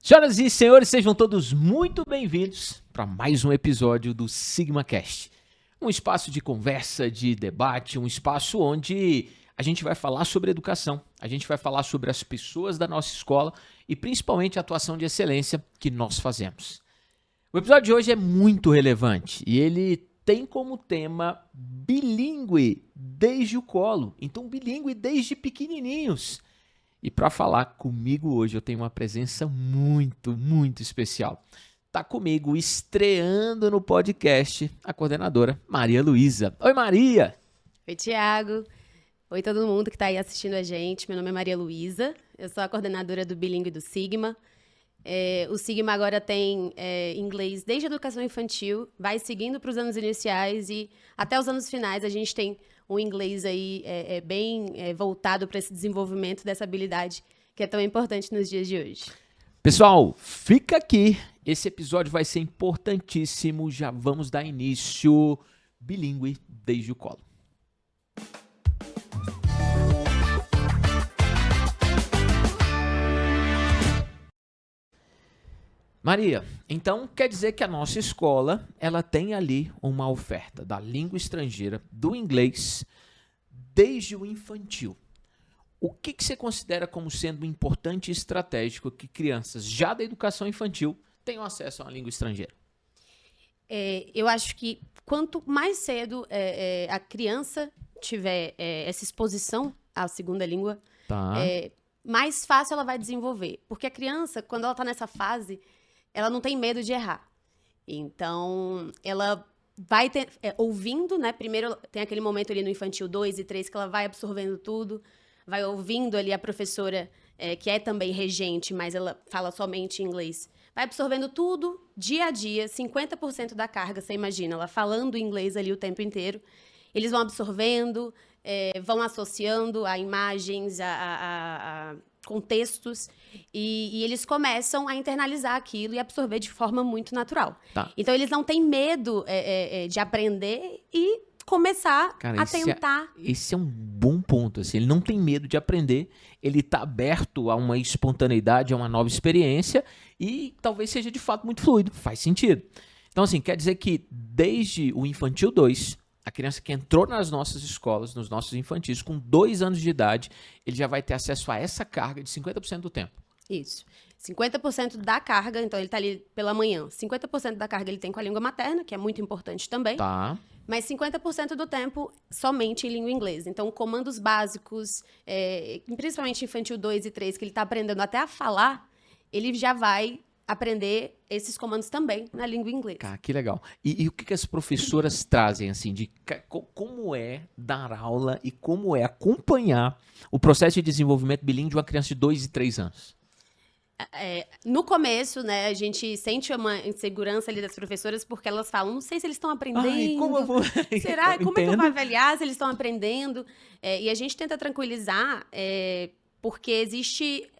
Senhoras e senhores, sejam todos muito bem-vindos para mais um episódio do SigmaCast. Um espaço de conversa, de debate, um espaço onde a gente vai falar sobre educação, a gente vai falar sobre as pessoas da nossa escola e principalmente a atuação de excelência que nós fazemos. O episódio de hoje é muito relevante e ele tem como tema bilíngue desde o colo, então bilíngue desde pequenininhos. E para falar comigo hoje eu tenho uma presença muito especial. Tá comigo estreando no podcast a coordenadora Maria Luísa. Oi, Maria! Oi, Thiago. Oi, todo mundo que está aí assistindo a gente. Meu nome é Maria Luísa. Eu sou a coordenadora do Bilíngue do Sigma. O Sigma agora tem inglês desde a educação infantil, vai seguindo para os anos iniciais e até os anos finais a gente tem um inglês aí bem voltado para esse desenvolvimento dessa habilidade que é tão importante nos dias de hoje. Pessoal, fica aqui. Esse episódio vai ser importantíssimo. Já vamos dar início. Bilíngue desde o colo. Maria, então quer dizer que a nossa escola ela tem ali uma oferta da língua estrangeira, do inglês, desde o infantil. O que você considera como sendo importante e estratégico que crianças já da educação infantil tenham acesso a uma língua estrangeira? Eu acho que quanto mais cedo a criança tiver essa exposição à segunda língua, mais fácil ela vai desenvolver. Porque a criança, quando ela está nessa fase, ela não tem medo de errar. Então, ela vai ouvindo, né? Primeiro tem aquele momento ali no infantil 2 e 3 que ela vai absorvendo tudo, vai ouvindo ali a professora, que é também regente, mas ela fala somente inglês. Vai absorvendo tudo, dia a dia, 50% da carga, você imagina, ela falando inglês ali o tempo inteiro. Eles vão absorvendo, vão associando a imagens, a contextos, e eles começam a internalizar aquilo e absorver de forma muito natural. Tá. Então, eles não têm medo de aprender e começar a tentar. Esse é um bom ponto. Assim, ele não tem medo de aprender, ele está aberto a uma espontaneidade, a uma nova experiência e talvez seja de fato muito fluido. Faz sentido. Então, assim, quer dizer que desde o infantil 2, a criança que entrou nas nossas escolas, nos nossos infantis, com 2 anos de idade, ele já vai ter acesso a essa carga de 50% do tempo. Isso. 50% da carga, então ele está ali pela manhã. 50% da carga ele tem com a língua materna, que é muito importante também. Tá. Mas 50% do tempo somente em língua inglesa. Então, comandos básicos, principalmente infantil 2 e 3, que ele está aprendendo até a falar, ele já vai aprender esses comandos também na língua inglesa. Cara, que legal. E o que as professoras trazem, assim, de como é dar aula e como é acompanhar o processo de desenvolvimento bilíngue de uma criança de 2 e 3 anos? No começo, né, a gente sente uma insegurança ali das professoras porque elas falam, não sei se eles estão aprendendo. Ai, como eu vou... Será? Como é que eu vou avaliar se eles estão aprendendo? E a gente tenta tranquilizar porque existe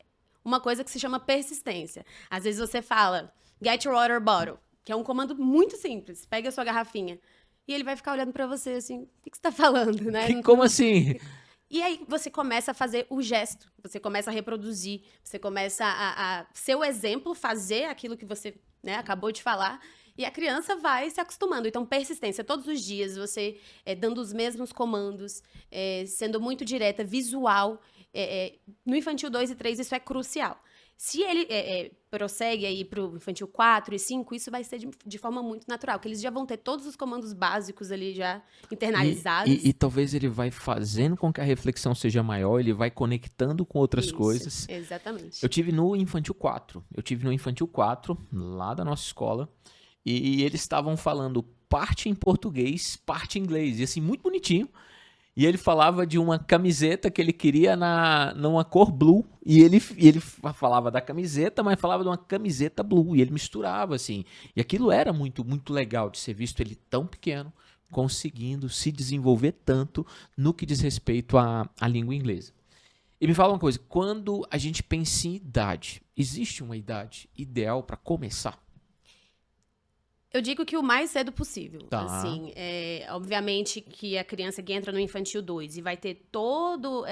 uma coisa que se chama persistência. Às vezes você fala, get your water bottle, que é um comando muito simples. Pega a sua garrafinha. E ele vai ficar olhando pra você assim, o que você tá falando, né? Como assim? E aí você começa a fazer o gesto, você começa a reproduzir, você começa a ser o exemplo, fazer aquilo que você, né, acabou de falar, e a criança vai se acostumando. Então, persistência, todos os dias, você dando os mesmos comandos, sendo muito direta, visual. No infantil 2 e 3, isso é crucial. Se ele prossegue aí para o infantil 4 e 5, isso vai ser de forma muito natural, que eles já vão ter todos os comandos básicos ali já internalizados. E talvez ele vai fazendo com que a reflexão seja maior, ele vai conectando com outras coisas. Exatamente. Eu tive no infantil 4, lá da nossa escola, e eles estavam falando parte em português, parte em inglês, e assim, muito bonitinho. E ele falava de uma camiseta que ele queria numa cor blue. E ele falava da camiseta, mas falava de uma camiseta blue. E ele misturava, assim. E aquilo era muito legal de ser visto ele tão pequeno, conseguindo se desenvolver tanto no que diz respeito à língua inglesa. E me fala uma coisa, quando a gente pensa em idade, existe uma idade ideal para começar? Eu digo que o mais cedo possível. Tá. Assim, obviamente que a criança que entra no Infantil 2 e vai ter todo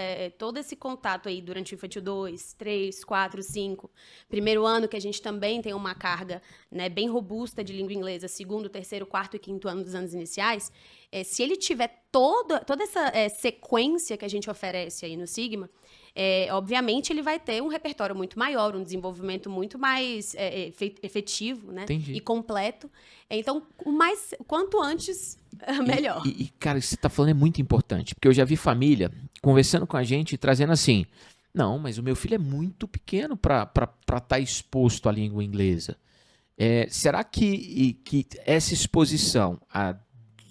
esse contato aí durante o Infantil 2, 3, 4, 5. Primeiro ano que a gente também tem uma carga, né, bem robusta de língua inglesa. Segundo, terceiro, quarto e quinto ano dos anos iniciais. Se ele tiver toda essa sequência que a gente oferece aí no Sigma, obviamente ele vai ter um repertório muito maior, um desenvolvimento muito mais efetivo, né? Entendi. E completo. Então, quanto antes, melhor. E, cara, o que você tá falando é muito importante, porque eu já vi família conversando com a gente e trazendo assim, não, mas o meu filho é muito pequeno para estar exposto à língua inglesa. Será que essa exposição a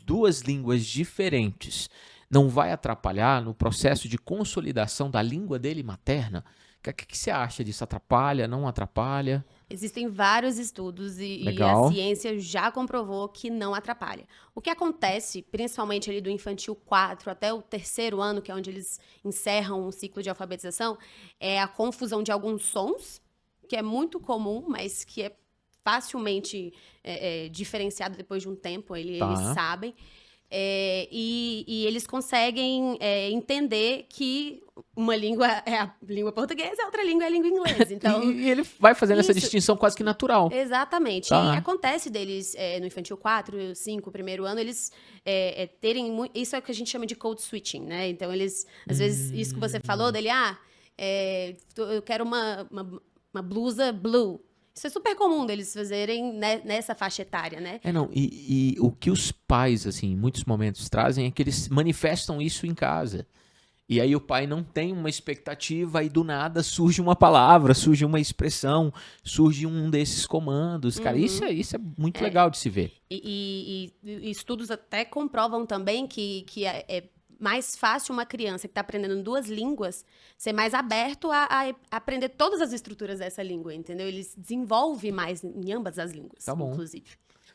duas línguas diferentes não vai atrapalhar no processo de consolidação da língua dele materna? O que você acha disso? Atrapalha, não atrapalha? Existem vários estudos e Legal. a ciência já comprovou que não atrapalha. O que acontece, principalmente ali do infantil 4 até o terceiro ano, que é onde eles encerram um ciclo de alfabetização, é a confusão de alguns sons, que é muito comum, mas que é facilmente diferenciado depois de um tempo, eles sabem. E eles conseguem entender que uma língua é a língua portuguesa, a outra língua é a língua inglesa. Então, e ele vai fazendo essa distinção quase que natural. Exatamente. Tá. E acontece deles, no infantil 4, 5, primeiro ano, eles terem... Isso é o que a gente chama de code switching, né? Então, eles... Às vezes, isso que você falou dele, eu quero uma blusa blue. Isso é super comum deles fazerem nessa faixa etária, né? E o que os pais, assim, em muitos momentos trazem é que eles manifestam isso em casa. E aí o pai não tem uma expectativa e do nada surge uma palavra, surge uma expressão, surge um desses comandos. Cara, isso é muito legal de se ver. E estudos até comprovam também que é mais fácil uma criança que está aprendendo duas línguas ser mais aberto a aprender todas as estruturas dessa língua, entendeu? Ele se desenvolve mais em ambas as línguas, inclusive.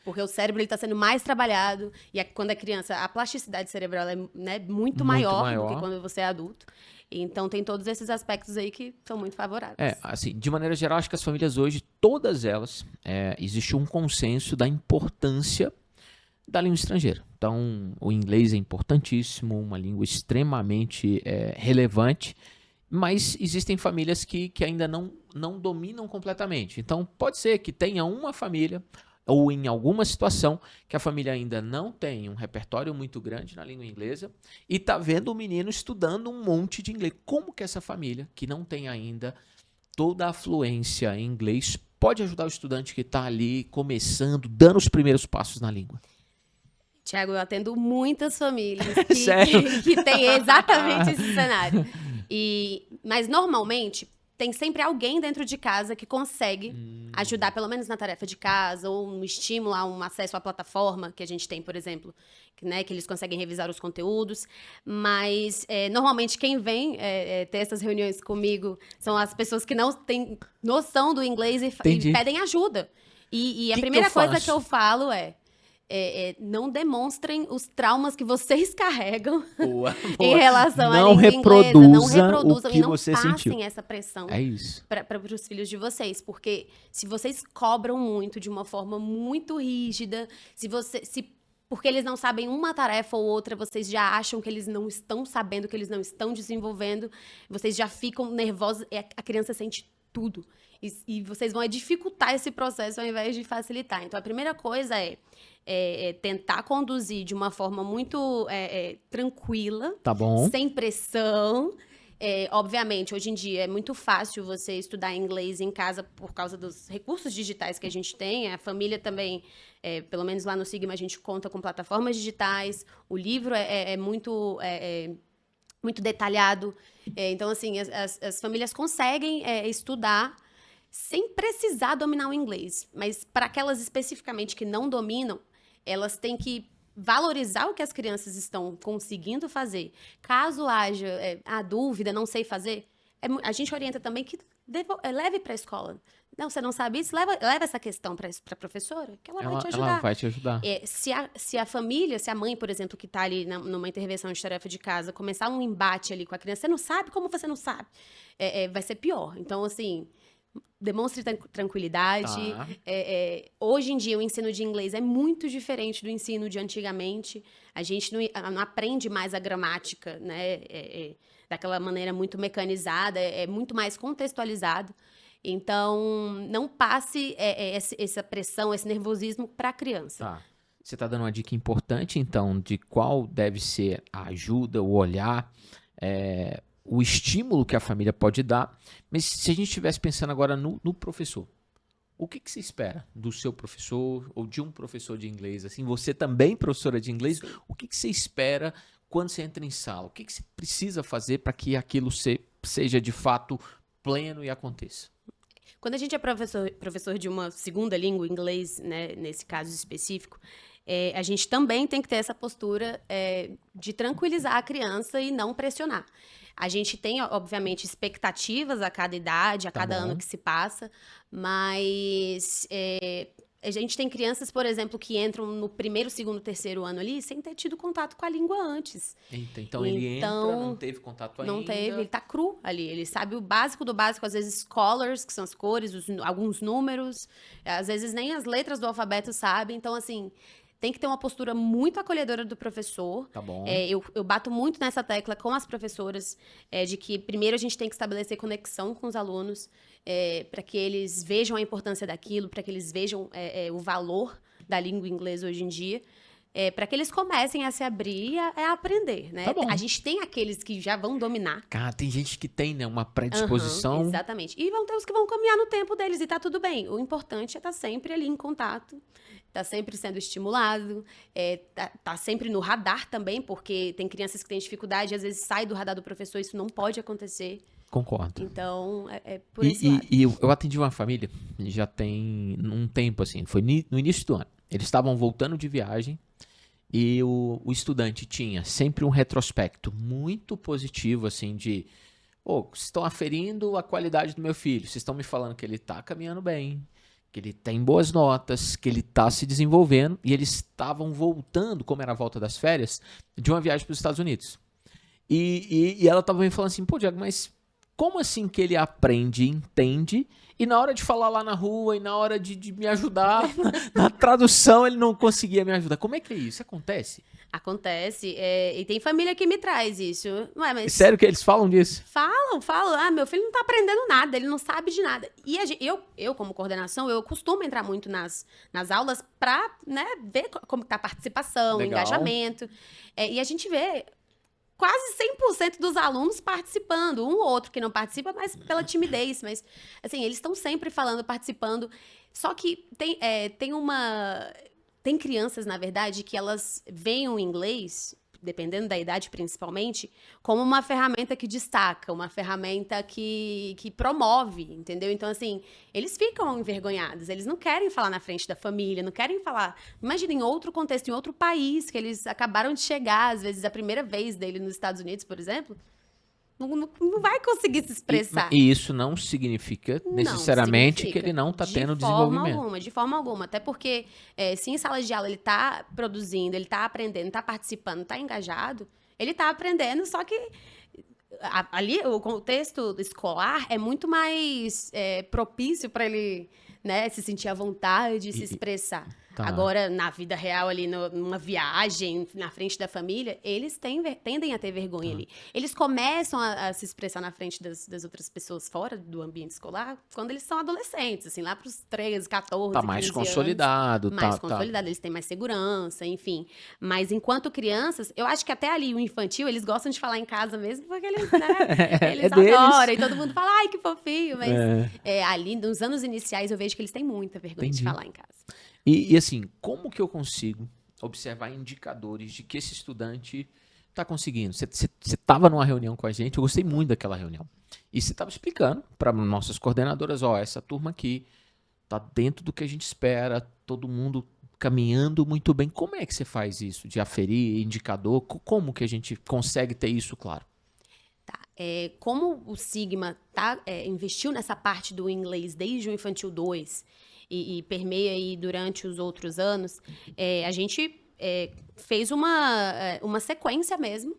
Porque o cérebro está sendo mais trabalhado e quando é criança, a plasticidade cerebral é muito maior do que quando você é adulto. Então, tem todos esses aspectos aí que são muito favoráveis. Assim, de maneira geral, acho que as famílias hoje, todas elas, existe um consenso da importância da língua estrangeira. Então, o inglês é importantíssimo, uma língua extremamente relevante, mas existem famílias que ainda não dominam completamente. Então, pode ser que tenha uma família ou em alguma situação que a família ainda não tem um repertório muito grande na língua inglesa e está vendo o menino estudando um monte de inglês. Como que essa família, que não tem ainda toda a fluência em inglês, pode ajudar o estudante que está ali começando, dando os primeiros passos na língua? Tiago, eu atendo muitas famílias que têm exatamente esse cenário. Mas, normalmente, tem sempre alguém dentro de casa que consegue ajudar, pelo menos na tarefa de casa, ou um estímulo a um acesso à plataforma que a gente tem, por exemplo, que eles conseguem revisar os conteúdos. Mas, normalmente, quem vem ter essas reuniões comigo são as pessoas que não têm noção do inglês e pedem ajuda. E a primeira coisa que eu falo não demonstrem os traumas que vocês carregam em relação à língua inglesa. Não reproduzam e não passem essa pressão para os filhos de vocês. Porque se vocês cobram muito de uma forma muito rígida, porque eles não sabem uma tarefa ou outra, vocês já acham que eles não estão sabendo, que eles não estão desenvolvendo, vocês já ficam nervosos, a criança sente tudo. E vocês vão dificultar esse processo ao invés de facilitar. Então, a primeira coisa é tentar conduzir de uma forma muito tranquila, sem pressão. Obviamente, hoje em dia é muito fácil você estudar inglês em casa por causa dos recursos digitais que a gente tem. A família também, pelo menos lá no Sigma, a gente conta com plataformas digitais. O livro é muito detalhado. Então, assim, as famílias conseguem estudar sem precisar dominar o inglês. Mas para aquelas especificamente que não dominam, elas têm que valorizar o que as crianças estão conseguindo fazer. Caso haja a dúvida, não sei fazer, a gente orienta também que leve para a escola. Não, você não sabe isso? Leva essa questão para a professora, que ela vai te ajudar. Ela vai te ajudar. Se a família, se a mãe, por exemplo, que está ali numa intervenção de tarefa de casa, começar um embate ali com a criança, você não sabe? Como você não sabe? Vai ser pior. Então, assim, demonstre tranquilidade. Tá. Hoje em dia, o ensino de inglês é muito diferente do ensino de antigamente. A gente não aprende mais a gramática, né? Daquela maneira muito mecanizada, é muito mais contextualizado. Então, não passe essa pressão, esse nervosismo para a criança. Tá. Você está dando uma dica importante, então, de qual deve ser a ajuda, o olhar, o estímulo que a família pode dar. Mas se a gente estivesse pensando agora no professor, o que você espera do seu professor ou de um professor de inglês? Assim, você também professora de inglês, o que você espera quando você entra em sala? O que você precisa fazer para que aquilo seja de fato pleno e aconteça? Quando a gente é professor de uma segunda língua, inglês, né, nesse caso específico, a gente também tem que ter essa postura de tranquilizar a criança e não pressionar. A gente tem, obviamente, expectativas a cada idade, a cada ano que se passa, mas a gente tem crianças, por exemplo, que entram no primeiro, segundo, terceiro ano ali sem ter tido contato com a língua antes. Então ele entra, não teve contato ainda. Não teve, ele tá cru ali. Ele sabe o básico do básico, às vezes colors, que são as cores, alguns números, às vezes nem as letras do alfabeto sabe. Então, assim, tem que ter uma postura muito acolhedora do professor. Tá bom. Eu bato muito nessa tecla com as professoras, de que primeiro a gente tem que estabelecer conexão com os alunos, para que eles vejam a importância daquilo, para que eles vejam o valor da língua inglesa hoje em dia, para que eles comecem a se abrir e a aprender, né? Tá bom. A gente tem aqueles que já vão dominar. Cara, tem gente que tem, né, uma predisposição. Exatamente. E vão ter os que vão caminhar no tempo deles e tá tudo bem. O importante é estar sempre ali em contato, tá sempre sendo estimulado, tá sempre no radar também, porque tem crianças que têm dificuldade e às vezes sai do radar do professor, isso não pode acontecer. Concordo. Então, por esse lado. E eu atendi uma família, já tem um tempo, assim, foi no início do ano. Eles estavam voltando de viagem e o estudante tinha sempre um retrospecto muito positivo, assim, de... vocês estão aferindo a qualidade do meu filho, vocês estão me falando que ele está caminhando bem, que ele tem boas notas, que ele está se desenvolvendo, e eles estavam voltando, como era a volta das férias, de uma viagem para os Estados Unidos. E ela estava me falando assim, pô, Diago, mas como assim que ele aprende, entende, e na hora de falar lá na rua, e na hora de me ajudar, na tradução ele não conseguia me ajudar? Como é que é isso? Acontece? Acontece, e tem família que me traz isso. Ué, mas Sério que eles falam disso? Falam. Meu filho não tá aprendendo nada, ele não sabe de nada. E eu como coordenação, eu costumo entrar muito nas aulas pra, né, ver como tá a participação, Legal. o engajamento. E a gente vê quase 100% dos alunos participando. Um ou outro que não participa, mas pela timidez. Mas, assim, eles estão sempre falando, participando. Só que tem crianças, na verdade, que elas veem o inglês, dependendo da idade principalmente, como uma ferramenta que destaca, uma ferramenta que promove, entendeu? Então, assim, eles ficam envergonhados, eles não querem falar na frente da família, não querem falar... Imagina, em outro contexto, em outro país, que eles acabaram de chegar, às vezes a primeira vez dele nos Estados Unidos, por exemplo... Não vai conseguir se expressar. E isso não significa necessariamente que ele não está tendo desenvolvimento. De forma alguma. Até porque, se em sala de aula ele está produzindo, ele está aprendendo, está participando, está engajado, ele está aprendendo, só que ali o contexto escolar é muito mais propício para ele, né, se sentir à vontade, se expressar. Tá. Agora, na vida real, ali, numa viagem, na frente da família, eles tendem a ter vergonha ali. Eles começam a se expressar na frente das outras pessoas fora do ambiente escolar quando eles são adolescentes, assim, lá pros 13, 14, tá mais 15 consolidado. Anos. Mais consolidado, eles têm mais segurança, enfim. Mas enquanto crianças, eu acho que até ali o infantil, eles gostam de falar em casa mesmo, porque eles, né, eles adoram. E todo mundo fala, ai, que fofinho. Mas ali, nos anos iniciais, eu vejo que eles têm muita vergonha de falar em casa. E assim, como que eu consigo observar indicadores de que esse estudante está conseguindo? Você estava numa reunião com a gente, eu gostei muito daquela reunião. E você estava explicando para nossas coordenadoras, essa turma aqui está dentro do que a gente espera, todo mundo caminhando muito bem. Como é que você faz isso, de aferir indicador? Como que a gente consegue ter isso claro? Como o Sigma investiu nessa parte do inglês desde o Infantil 2 e permeia aí durante os outros anos, a gente fez uma sequência mesmo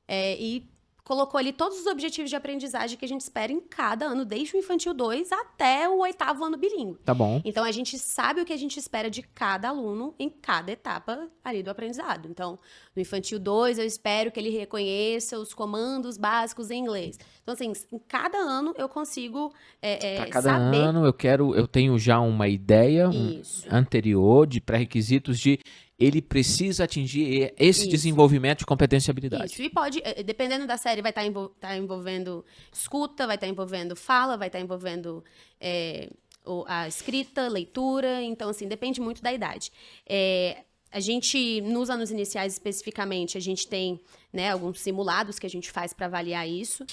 e colocou ali todos os objetivos de aprendizagem que a gente espera em cada ano, desde o infantil 2 até o 8º ano bilíngue. Tá bom. Então, a gente sabe o que a gente espera de cada aluno em cada etapa ali do aprendizado. Então, no infantil 2, eu espero que ele reconheça os comandos básicos em inglês. Então, assim, em cada ano eu consigo Para cada saber... ano eu tenho já uma ideia anterior de pré-requisitos de ele precisa atingir esse desenvolvimento de competência e habilidade. Isso, e pode, dependendo da série, vai estar envolvendo escuta, vai estar envolvendo fala, vai estar envolvendo a escrita, leitura, então, assim, depende muito da idade. A gente, nos anos iniciais especificamente, a gente tem, né, alguns simulados que a gente faz para avaliar isso.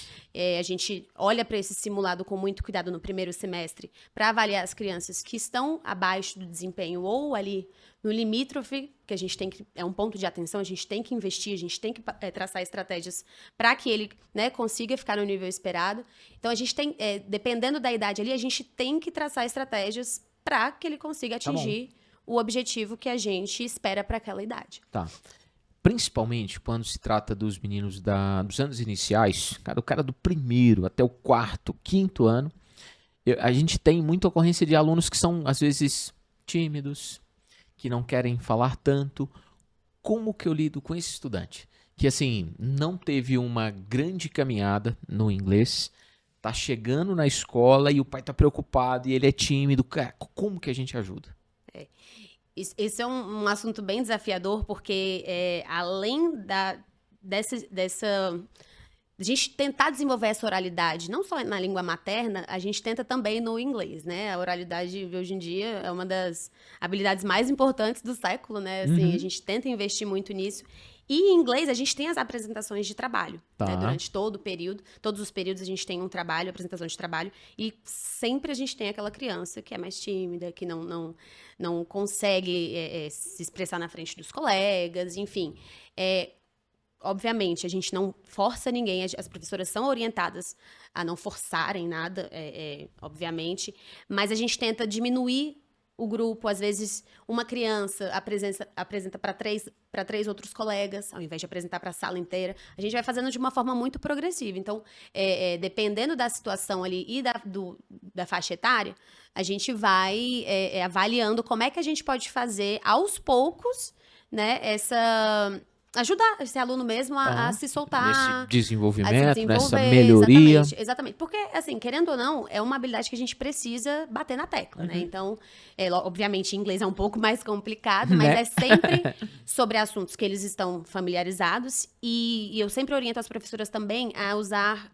A gente olha para esse simulado com muito cuidado no primeiro semestre para avaliar as crianças que estão abaixo do desempenho ou ali no limítrofe, que a gente tem que, é um ponto de atenção, a gente tem que investir, a gente tem que traçar estratégias para que ele, né, consiga ficar no nível esperado. Então, a gente tem, dependendo da idade ali, a gente tem que traçar estratégias para que ele consiga atingir o objetivo que a gente espera para aquela idade. Tá. Principalmente quando se trata dos meninos dos anos iniciais, o cara do primeiro até o 4º, 5º ano, a gente tem muita ocorrência de alunos que são, às vezes, tímidos, que não querem falar tanto. Como que eu lido com esse estudante? Que, assim, não teve uma grande caminhada no inglês, tá chegando na escola e o pai tá preocupado e ele é tímido. Como que a gente ajuda? Esse é um assunto bem desafiador, porque além dessa a gente tentar desenvolver essa oralidade, não só na língua materna, a gente tenta também no inglês, né? A oralidade, hoje em dia, é uma das habilidades mais importantes do século, né? Assim, a gente tenta investir muito nisso. E em inglês, a gente tem as apresentações de trabalho, né? Durante todo o período. Todos os períodos a gente tem um trabalho, apresentação de trabalho. E sempre a gente tem aquela criança que é mais tímida, que não consegue se expressar na frente dos colegas, enfim. Obviamente, a gente não força ninguém, as professoras são orientadas a não forçarem nada, obviamente, mas a gente tenta diminuir o grupo. Às vezes, uma criança apresenta para três outros colegas, ao invés de apresentar para a sala inteira. A gente vai fazendo de uma forma muito progressiva. Então, dependendo da situação ali e da faixa etária, a gente vai avaliando como é que a gente pode fazer, aos poucos, né, ajudar esse aluno mesmo a se soltar. Nesse desenvolvimento, nessa melhoria. Exatamente. Porque, assim, querendo ou não, é uma habilidade que a gente precisa bater na tecla, né? Então, obviamente, em inglês é um pouco mais complicado, mas é sempre sobre assuntos que eles estão familiarizados. E eu sempre oriento as professoras também a usar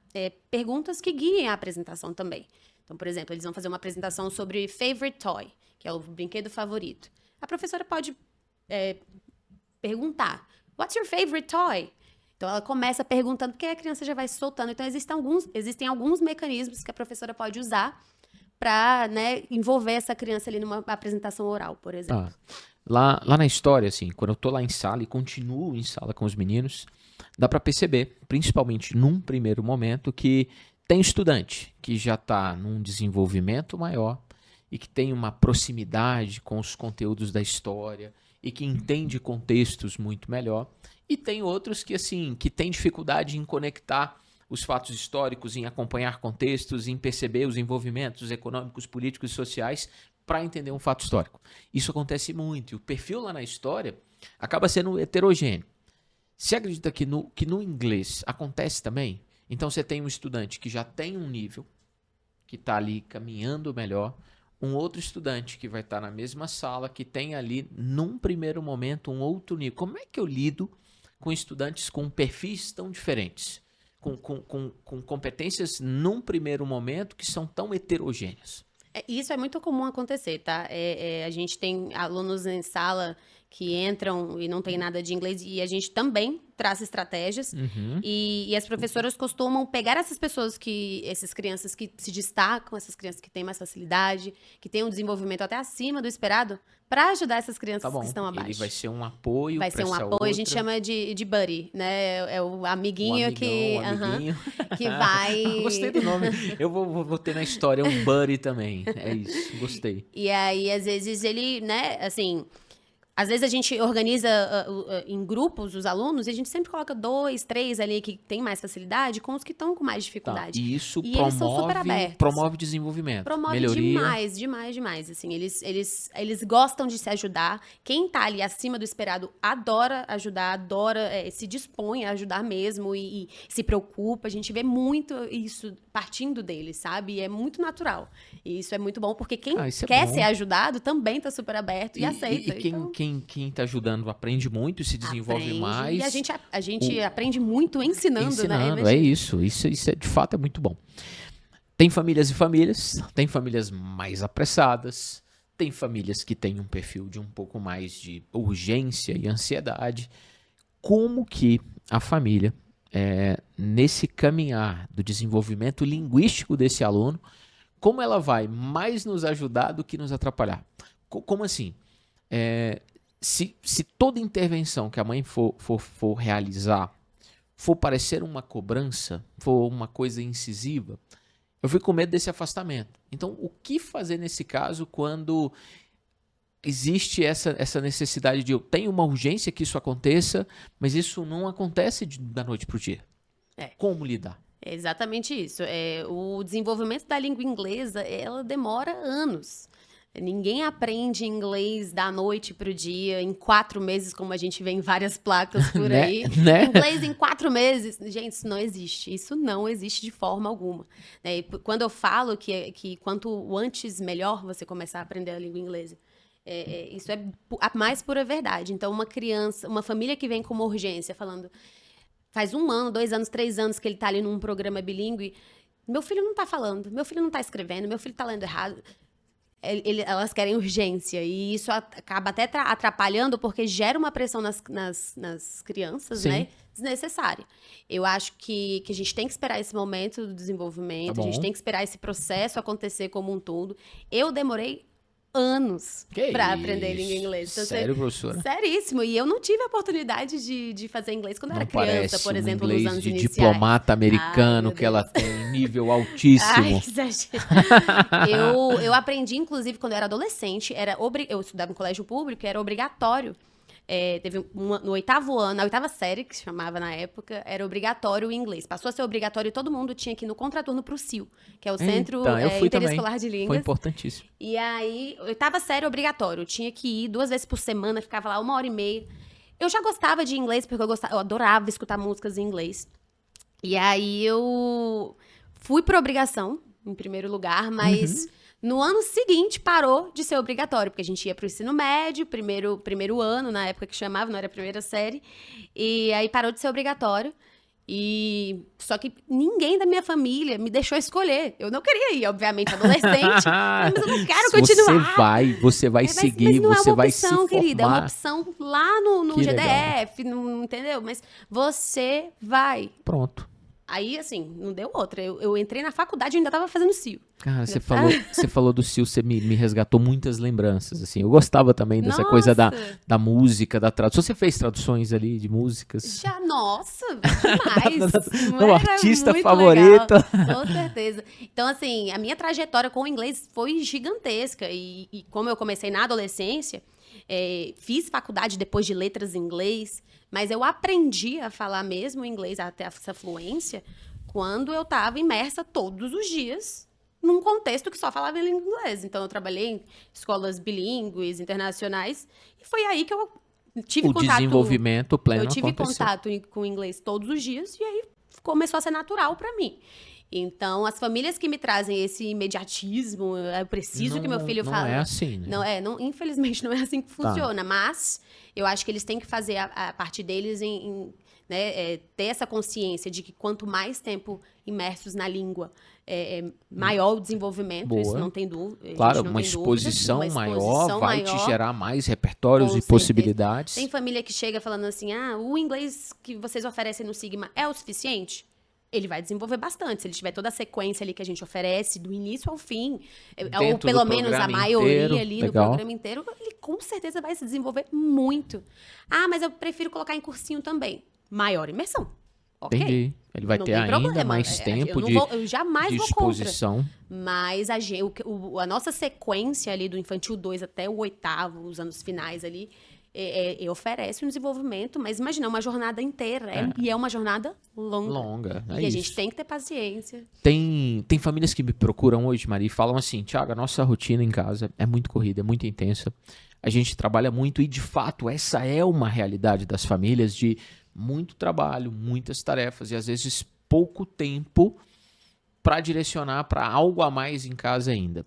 perguntas que guiem a apresentação também. Então, por exemplo, eles vão fazer uma apresentação sobre favorite toy, que é o brinquedo favorito. A professora pode perguntar: What's your favorite toy? Então, ela começa perguntando, porque a criança já vai se soltando. Então, existem alguns mecanismos que a professora pode usar para, né, envolver essa criança ali numa apresentação oral, por exemplo. Lá na história, assim, quando eu tô lá em sala e continuo em sala com os meninos, dá para perceber, principalmente num primeiro momento, que tem estudante que já está num desenvolvimento maior e que tem uma proximidade com os conteúdos da história e que entende contextos muito melhor, e tem outros que, assim, que têm dificuldade em conectar os fatos históricos, em acompanhar contextos, em perceber os envolvimentos econômicos, políticos e sociais para entender um fato histórico. Isso acontece muito, e o perfil lá na história acaba sendo heterogêneo. Você acredita que no inglês acontece também? Então você tem um estudante que já tem um nível, que está ali caminhando melhor, um outro estudante que vai estar na mesma sala, que tem ali, num primeiro momento, um outro nível. Como é que eu lido com estudantes com perfis tão diferentes? Com competências, num primeiro momento, que são tão heterogêneas? Isso é muito comum acontecer, tá? A gente tem alunos em sala que entram e não tem nada de inglês, e a gente também traça estratégias, e as professoras costumam pegar essas crianças que se destacam, essas crianças que têm mais facilidade, que têm um desenvolvimento até acima do esperado, para ajudar essas crianças que estão abaixo. Ele vai ser um apoio. Vai ser um apoio, outra. A gente chama de buddy, né? É o amiguinho que vai... Gostei do nome. Eu vou ter na história um buddy também. É isso, gostei. E aí, às vezes, ele, né, assim... Às vezes a gente organiza em grupos os alunos e a gente sempre coloca 2, 3 ali que tem mais facilidade com os que estão com mais dificuldade. E isso eles são super abertos. Promove desenvolvimento, promove melhoria. demais. Assim, eles gostam de se ajudar. Quem tá ali acima do esperado adora ajudar, se dispõe a ajudar mesmo e se preocupa. A gente vê muito isso partindo deles, sabe? E é muito natural. E isso é muito bom, porque quem quer ser ajudado também tá super aberto e aceita. E quem tá ajudando aprende muito, se desenvolve mais. E a gente aprende muito ensinando, né? É isso. Isso de fato é muito bom. Tem famílias e famílias, tem famílias mais apressadas, tem famílias que têm um perfil de um pouco mais de urgência e ansiedade. Como que a família, nesse caminhar do desenvolvimento linguístico desse aluno, como ela vai mais nos ajudar do que nos atrapalhar? Como assim? Se toda intervenção que a mãe for realizar for parecer uma cobrança, for uma coisa incisiva, eu fico com medo desse afastamento. Então, o que fazer nesse caso quando existe essa necessidade de eu tenho uma urgência que isso aconteça, mas isso não acontece da noite para o dia? Como lidar? É exatamente isso. O desenvolvimento da língua inglesa, ela demora anos. Ninguém aprende inglês da noite pro dia, em 4 meses, como a gente vê em várias placas por aí. Inglês em 4 meses. Gente, isso não existe. Isso não existe de forma alguma. Quando eu falo que quanto antes, melhor você começar a aprender a língua inglesa. Isso é a mais pura verdade. Então, uma família que vem com uma urgência, falando, faz 1 ano, 2 anos, 3 anos que ele tá ali num programa bilíngue, meu filho não tá falando, meu filho não tá escrevendo, meu filho tá lendo errado. Elas querem urgência, e isso acaba até atrapalhando, porque gera uma pressão nas crianças, né? Desnecessária. Eu acho que a gente tem que esperar esse momento do desenvolvimento, a gente tem que esperar esse processo acontecer como um todo. Eu demorei anos pra aprender língua inglesa. Então, sério, professora? Seríssimo. E eu não tive a oportunidade de fazer inglês quando eu era criança, por exemplo, nos anos iniciais. Diplomata americano que ela tem nível altíssimo. Eu aprendi, inclusive, quando eu era adolescente. Eu estudava no colégio público, era obrigatório. Teve no 8º ano, na 8ª série, que se chamava na época, era obrigatório o inglês. Passou a ser obrigatório e todo mundo tinha que ir no contraturno pro CIL, que é o Centro Interescolar de Línguas. Foi importantíssimo. E aí, 8ª série obrigatório. Eu tinha que ir 2 vezes por semana, ficava lá 1h30. Eu já gostava de inglês, porque eu adorava escutar músicas em inglês. E aí, eu fui por obrigação, em primeiro lugar, mas... No ano seguinte, parou de ser obrigatório, porque a gente ia pro ensino médio, primeiro ano, na época que chamava, não era a primeira série, e aí parou de ser obrigatório. Só que ninguém da minha família me deixou escolher. Eu não queria ir, obviamente, adolescente, mas eu não quero continuar. Você vai seguir, você vai se formar. Querida, é uma opção lá no GDF, entendeu? Mas você vai. Pronto. Aí, assim, não deu outra. Eu entrei na faculdade e ainda tava fazendo CIO. Cara, você falou do CIO, você me resgatou muitas lembranças, assim. Eu gostava também dessa coisa da música, da tradução. Você fez traduções ali de músicas? Nossa, demais. Meu artista favorito. Com certeza. Então, assim, a minha trajetória com o inglês foi gigantesca. E como eu comecei na adolescência, fiz faculdade depois de letras em inglês, mas eu aprendi a falar mesmo inglês, até essa fluência, quando eu estava imersa todos os dias num contexto que só falava em língua inglesa. Então, eu trabalhei em escolas bilíngues, internacionais, e foi aí que eu tive contato... O desenvolvimento pleno aconteceu. Eu tive contato com o inglês todos os dias, e aí começou a ser natural para mim. Então, as famílias que me trazem esse imediatismo, eu preciso que meu filho fale... Não é assim, né? Infelizmente, não é assim que funciona. Mas eu acho que eles têm que fazer a parte deles ter essa consciência de que quanto mais tempo imersos na língua, maior o desenvolvimento. Boa. Isso não tem dúvida. Claro, uma exposição maior vai te gerar mais repertórios e possibilidades. Tem família que chega falando assim, o inglês que vocês oferecem no Sigma é o suficiente? Ele vai desenvolver bastante. Se ele tiver toda a sequência ali que a gente oferece, do início ao fim, ou pelo menos a maioria ali do programa inteiro, ele com certeza vai se desenvolver muito. Mas eu prefiro colocar em cursinho também. Maior imersão. Ok. Entendi. Ele vai ter ainda mais tempo eu jamais de exposição. Vou contra. Mas a nossa sequência ali do infantil 2 até o 8º, os anos finais ali, oferece um desenvolvimento, mas imagina, uma jornada inteira, e é uma jornada longa. E a gente tem que ter paciência. Tem famílias que me procuram hoje, Maria, e falam assim, Thiago, a nossa rotina em casa é muito corrida, é muito intensa, a gente trabalha muito e, de fato, essa é uma realidade das famílias de muito trabalho, muitas tarefas e, às vezes, pouco tempo para direcionar para algo a mais em casa ainda.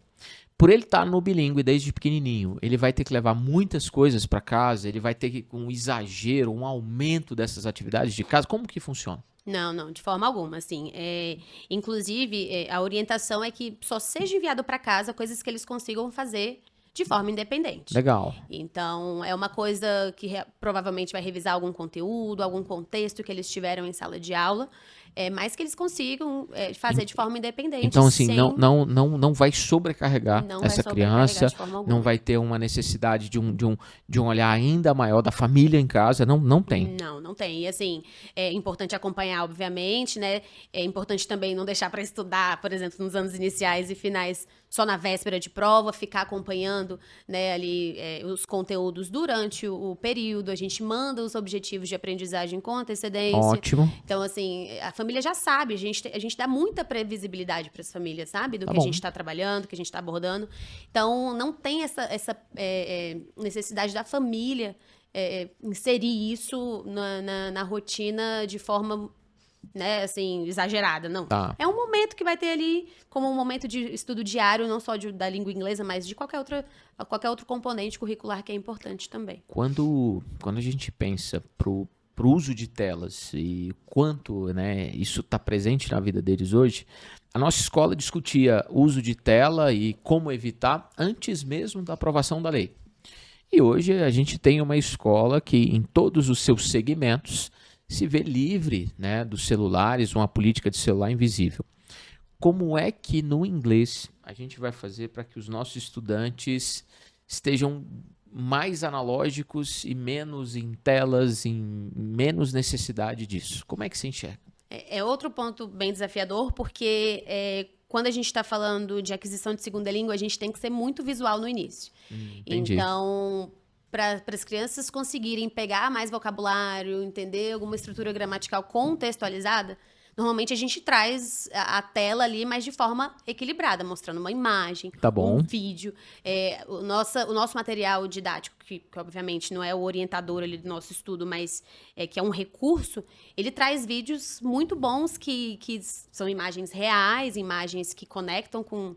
Por ele estar no bilíngue desde pequenininho, ele vai ter que levar muitas coisas para casa, ele vai ter que, com um exagero, um aumento dessas atividades de casa. Como que funciona? Não, de forma alguma, assim. Inclusive, a orientação é que só seja enviado para casa coisas que eles consigam fazer de forma independente. Legal. Então, é uma coisa que provavelmente vai revisar algum conteúdo, algum contexto que eles tiveram em sala de aula, mas que eles consigam fazer de forma independente. Então, assim, não vai sobrecarregar essa criança, de forma alguma. não vai ter uma necessidade de um olhar ainda maior da família em casa, não tem. Não tem. E, assim, é importante acompanhar, obviamente, né? É importante também não deixar para estudar, por exemplo, nos anos iniciais e finais, só na véspera de prova, ficar acompanhando, né, ali os conteúdos durante o período. A gente manda os objetivos de aprendizagem com antecedência. Ótimo. Então, assim, a família já sabe, a gente dá muita previsibilidade para as famílias, sabe? Do que a gente está trabalhando, que a gente está abordando. Então, não tem essa necessidade da família inserir isso na rotina de forma, né, assim, exagerada, não. Tá. É um momento que vai ter ali como um momento de estudo diário, não só da língua inglesa, mas de qualquer outro componente curricular que é importante também. Quando a gente pensa pro uso de telas e quanto, né, isso está presente na vida deles hoje, a nossa escola discutia uso de tela e como evitar antes mesmo da aprovação da lei. E hoje a gente tem uma escola que, em todos os seus segmentos, se vê livre, né, dos celulares, uma política de celular invisível. Como é que no inglês a gente vai fazer para que os nossos estudantes estejam mais analógicos e menos em telas, em menos necessidade disso? Como é que você enxerga? É outro ponto bem desafiador, porque quando a gente está falando de aquisição de segunda língua, a gente tem que ser muito visual no início. Entendi. Então, para as crianças conseguirem pegar mais vocabulário, entender alguma estrutura gramatical contextualizada, normalmente a gente traz a tela ali, mas de forma equilibrada, mostrando uma imagem, um vídeo. O nosso material didático, que obviamente não é o orientador ali do nosso estudo, mas que é um recurso, ele traz vídeos muito bons que são imagens reais, imagens que conectam com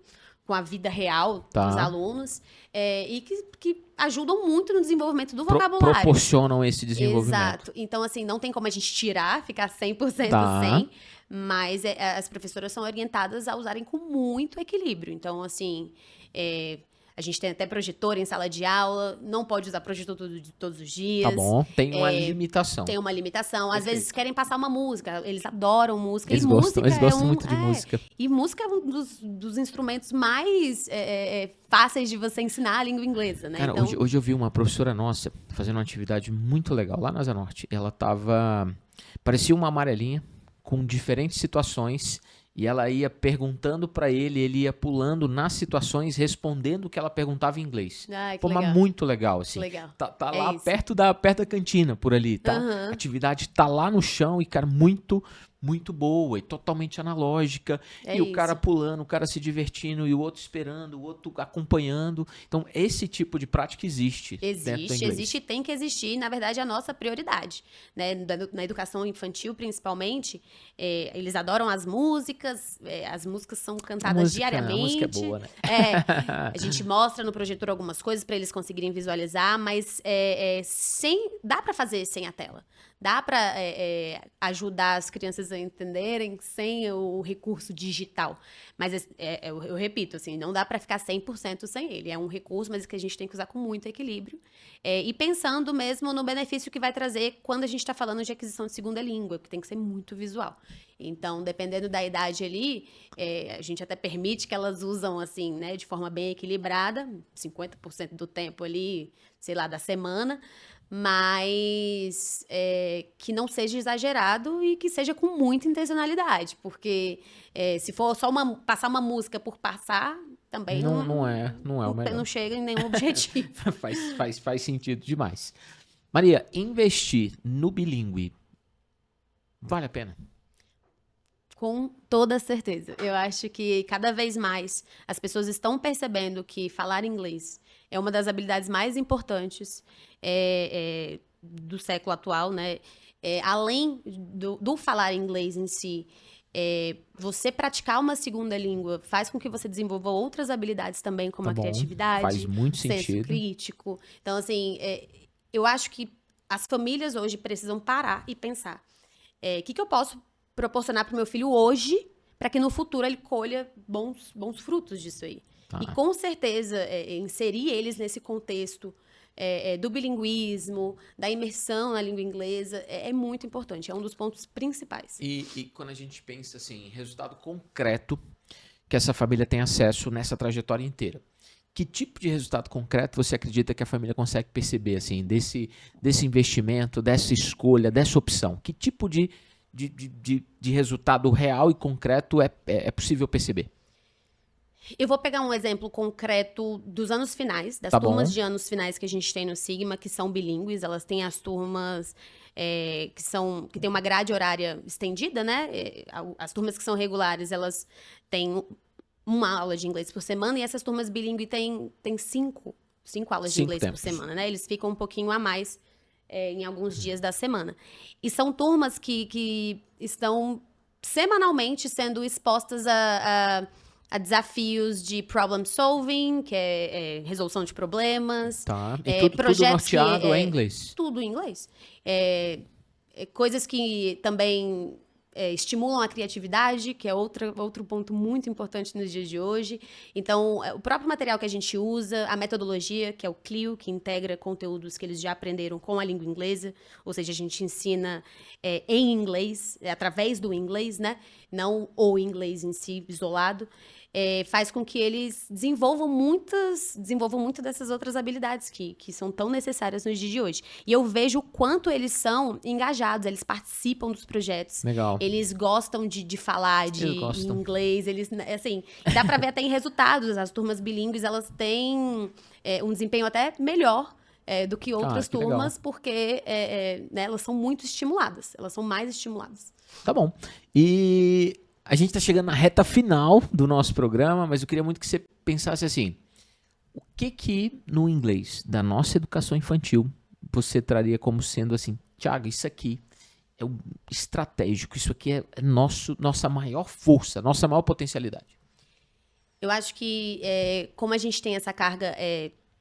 a vida real dos alunos, e que ajudam muito no desenvolvimento do vocabulário. Proporcionam esse desenvolvimento. Exato. Então, assim, não tem como a gente tirar, ficar 100% sem, mas as professoras são orientadas a usarem com muito equilíbrio. Então, assim, a gente tem até projetor em sala de aula, não pode usar projetor todos os dias. Tá bom, tem uma limitação. Tem uma limitação. Às vezes querem passar uma música, eles adoram música. Eles gostam muito de música. E música é um dos instrumentos mais fáceis de você ensinar a língua inglesa, né? Cara, então... hoje eu vi uma professora nossa fazendo uma atividade muito legal lá na Asa Norte. Ela parecia uma amarelinha com diferentes situações. E ela ia perguntando para ele ia pulando nas situações, respondendo o que ela perguntava em inglês. Foi muito legal, assim. Legal. Tá lá perto da cantina, por ali, tá? A atividade tá lá no chão e, cara, muito boa e totalmente analógica. O cara pulando, o cara se divertindo e o outro esperando, o outro acompanhando. Então, esse tipo de prática existe. Existe e tem que existir. Na verdade, é a nossa prioridade, né? Na educação infantil, principalmente, eles adoram as músicas. As músicas são cantadas diariamente. A música é boa, né? A gente mostra no projetor algumas coisas para eles conseguirem visualizar, mas dá para fazer sem a tela. Dá para ajudar as crianças a entenderem sem o recurso digital. Mas eu repito, assim, não dá para ficar 100% sem ele. É um recurso, mas que a gente tem que usar com muito equilíbrio. E pensando mesmo no benefício que vai trazer quando a gente está falando de aquisição de segunda língua, que tem que ser muito visual. Então, dependendo da idade ali, a gente até permite que elas usam, assim, né, de forma bem equilibrada, 50% do tempo ali, sei lá, da semana, mas que não seja exagerado e que seja com muita intencionalidade, porque se for só passar uma música por passar, também não é o melhor. Não chega em nenhum objetivo. faz sentido demais. Maria, investir no bilíngue vale a pena? Com toda certeza. Eu acho que cada vez mais as pessoas estão percebendo que falar inglês é uma das habilidades mais importantes do século atual, né? Além do falar inglês em si, você praticar uma segunda língua faz com que você desenvolva outras habilidades também, como a criatividade, faz muito senso sentido. crítico. Então, assim, eu acho que as famílias hoje precisam parar e pensar. O que eu posso proporcionar para o meu filho hoje, para que no futuro ele colha bons frutos disso aí. Tá. E com certeza, inserir eles nesse contexto do bilinguismo, da imersão na língua inglesa, é muito importante, é um dos pontos principais. E quando a gente pensa assim, resultado concreto que essa família tem acesso nessa trajetória inteira, que tipo de resultado concreto você acredita que a família consegue perceber, assim, desse investimento, dessa escolha, dessa opção? Que tipo de resultado real e concreto é possível perceber? Eu vou pegar um exemplo concreto dos anos finais, das turmas de anos finais que a gente tem no Sigma, que são bilíngues. Elas têm as turmas que tem uma grade horária estendida, né? As turmas que são regulares, elas têm uma aula de inglês por semana, e essas turmas bilíngue têm cinco aulas de inglês por semana, né? Eles ficam um pouquinho a mais em alguns dias da semana. E são turmas que estão semanalmente sendo expostas a desafios de problem solving, que é resolução de problemas. Tá. E tudo norteado em inglês? Tudo em inglês. Coisas que também estimulam a criatividade, que é outro ponto muito importante nos dias de hoje. Então, o próprio material que a gente usa, a metodologia, que é o CLIO, que integra conteúdos que eles já aprenderam com a língua inglesa, ou seja, a gente ensina em inglês, através do inglês, né? Não o inglês em si, isolado. Faz com que eles desenvolvam muitas dessas outras habilidades que são tão necessárias nos dias de hoje. E eu vejo o quanto eles são engajados, eles participam dos projetos. Legal. Eles gostam de falar em inglês, eles, assim, dá pra ver até em resultados. As turmas bilíngues, elas têm um desempenho até melhor do que outras turmas, legal. Porque né, elas são muito estimuladas, elas são mais estimuladas. Tá bom. E a gente está chegando na reta final do nosso programa, mas eu queria muito que você pensasse assim, o que no inglês da nossa educação infantil você traria como sendo assim, Thiago, isso aqui é o estratégico, isso aqui é nossa maior força, nossa maior potencialidade? Eu acho que como a gente tem essa carga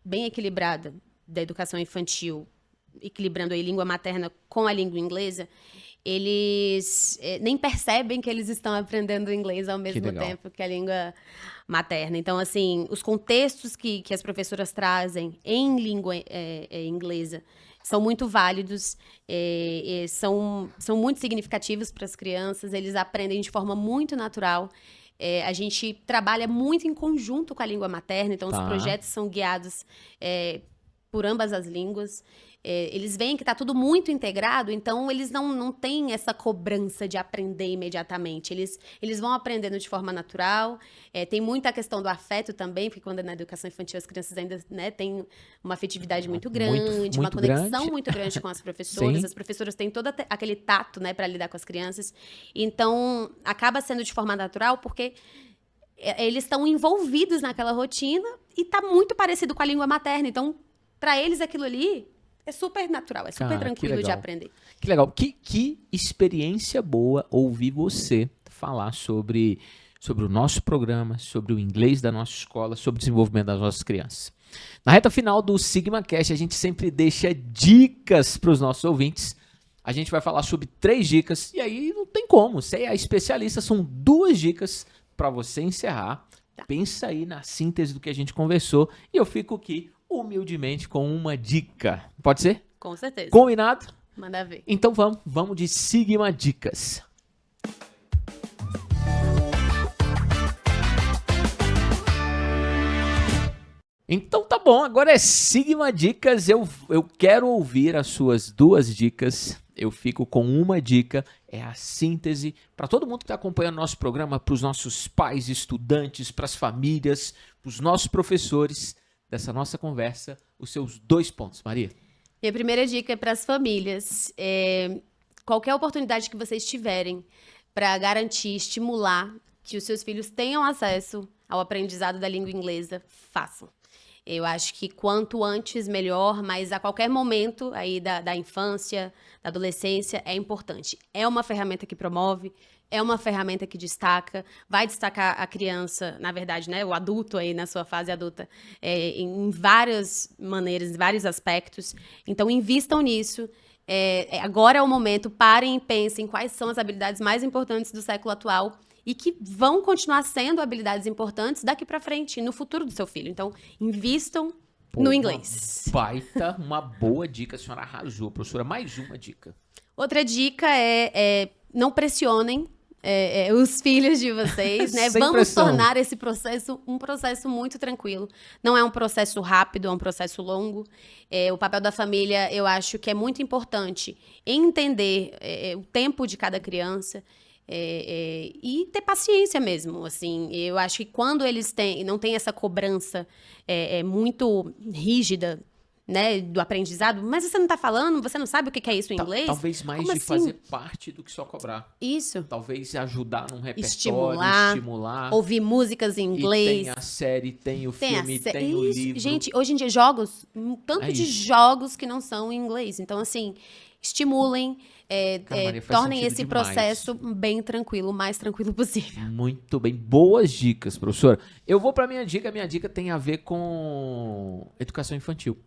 bem equilibrada da educação infantil, equilibrando a língua materna com a língua inglesa, eles nem percebem que eles estão aprendendo inglês ao mesmo tempo que a língua materna. Então, assim, os contextos que as professoras trazem em língua inglesa são muito válidos, são muito significativos para as crianças, eles aprendem de forma muito natural. A gente trabalha muito em conjunto com a língua materna, então os projetos são guiados por ambas as línguas. Eles veem que está tudo muito integrado, então eles não têm essa cobrança de aprender imediatamente. Eles vão aprendendo de forma natural. Tem muita questão do afeto também, porque quando na educação infantil as crianças ainda têm uma afetividade muito grande, uma conexão muito grande com as professoras. Sim. As professoras têm todo aquele tato, né, para lidar com as crianças. Então, acaba sendo de forma natural, porque eles estão envolvidos naquela rotina e está muito parecido com a língua materna. Então, para eles, aquilo ali é super natural, é super tranquilo de aprender. Que legal. Que experiência boa ouvir você falar sobre o nosso programa, sobre o inglês da nossa escola, sobre o desenvolvimento das nossas crianças. Na reta final do SigmaCast, a gente sempre deixa dicas para os nossos ouvintes. A gente vai falar sobre 3 dicas, e aí não tem como. Você é a especialista, são 2 dicas para você encerrar. Pensa aí na síntese do que a gente conversou, e eu fico aqui humildemente com uma dica. Pode ser? Com certeza. Combinado? Manda ver. Então vamos de Sigma Dicas. Então tá bom, agora é Sigma Dicas. Eu quero ouvir as suas 2 dicas. Eu fico com uma dica. é a síntese para todo mundo que está acompanhando nosso programa, para os nossos pais, estudantes, para as famílias, para os nossos professores dessa nossa conversa, os seus 2 pontos, Maria. Minha primeira dica é para as famílias. Qualquer oportunidade que vocês tiverem para garantir, estimular que os seus filhos tenham acesso ao aprendizado da língua inglesa, façam. Eu acho que quanto antes, melhor, mas a qualquer momento aí da infância, da adolescência, é importante. É uma ferramenta que promove, é uma ferramenta que destaca, vai destacar a criança, na verdade, né, o adulto aí na sua fase adulta, em várias maneiras, em vários aspectos. Então, invistam nisso. Agora é o momento, parem e pensem quais são as habilidades mais importantes do século atual e que vão continuar sendo habilidades importantes daqui para frente, no futuro do seu filho. Então, invistam no inglês. Uma boa dica, a senhora arrasou, professora. Mais uma dica. Outra dica é não pressionem os filhos de vocês, né? Vamos pressão. Tornar esse processo um processo muito tranquilo. Não é um processo rápido, é um processo longo. O papel da família, eu acho que é muito importante entender o tempo de cada criança. E ter paciência mesmo, assim. Eu acho que quando eles não têm essa cobrança muito rígida, né, do aprendizado, mas você não tá falando, você não sabe o que é isso em inglês? Talvez mais Como de assim? fazer parte do que só cobrar. Isso. Talvez ajudar num repertório, Estimular. Ouvir músicas em inglês. E tem a série, tem o filme, tem o livro. Gente, hoje em dia, jogos, tanto de jogos que não são em inglês. Então, assim, estimulem, tornem esse processo bem tranquilo, o mais tranquilo possível. Muito bem. Boas dicas, professora. Eu vou pra minha dica. Minha dica tem a ver com educação infantil.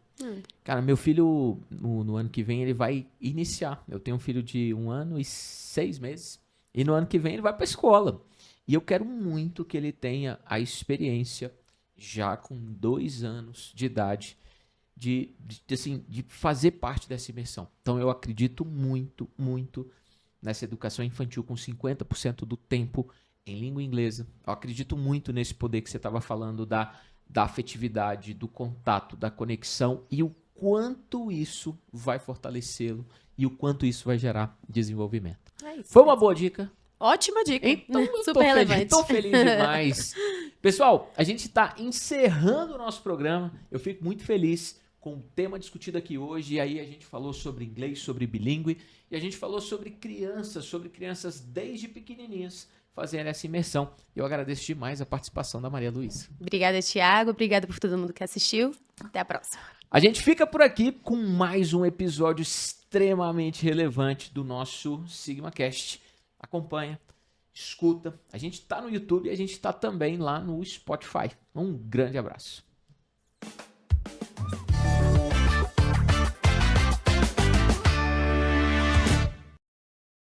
Cara, meu filho, no ano que vem, ele vai iniciar. Eu tenho um filho de 1 ano e 6 meses. E no ano que vem ele vai pra escola. E eu quero muito que ele tenha a experiência, já com 2 anos de idade, de fazer parte dessa imersão. Então eu acredito muito, muito nessa educação infantil com 50% do tempo em língua inglesa. Eu acredito muito nesse poder que você estava falando da afetividade, do contato, da conexão e o quanto isso vai fortalecê-lo e o quanto isso vai gerar desenvolvimento. Foi uma boa dica? Ótima dica. Então, super relevante. Estou feliz demais. Pessoal, a gente está encerrando o nosso programa. Eu fico muito feliz com o tema discutido aqui hoje. E aí a gente falou sobre inglês, sobre bilíngue. E a gente falou sobre crianças desde pequenininhas fazendo essa imersão. Eu agradeço demais a participação da Maria Luísa. Obrigada, Thiago. Obrigada por todo mundo que assistiu. Até a próxima. A gente fica por aqui com mais um episódio extremamente relevante do nosso SigmaCast. Acompanha, escuta. A gente está no YouTube e a gente está também lá no Spotify. Um grande abraço.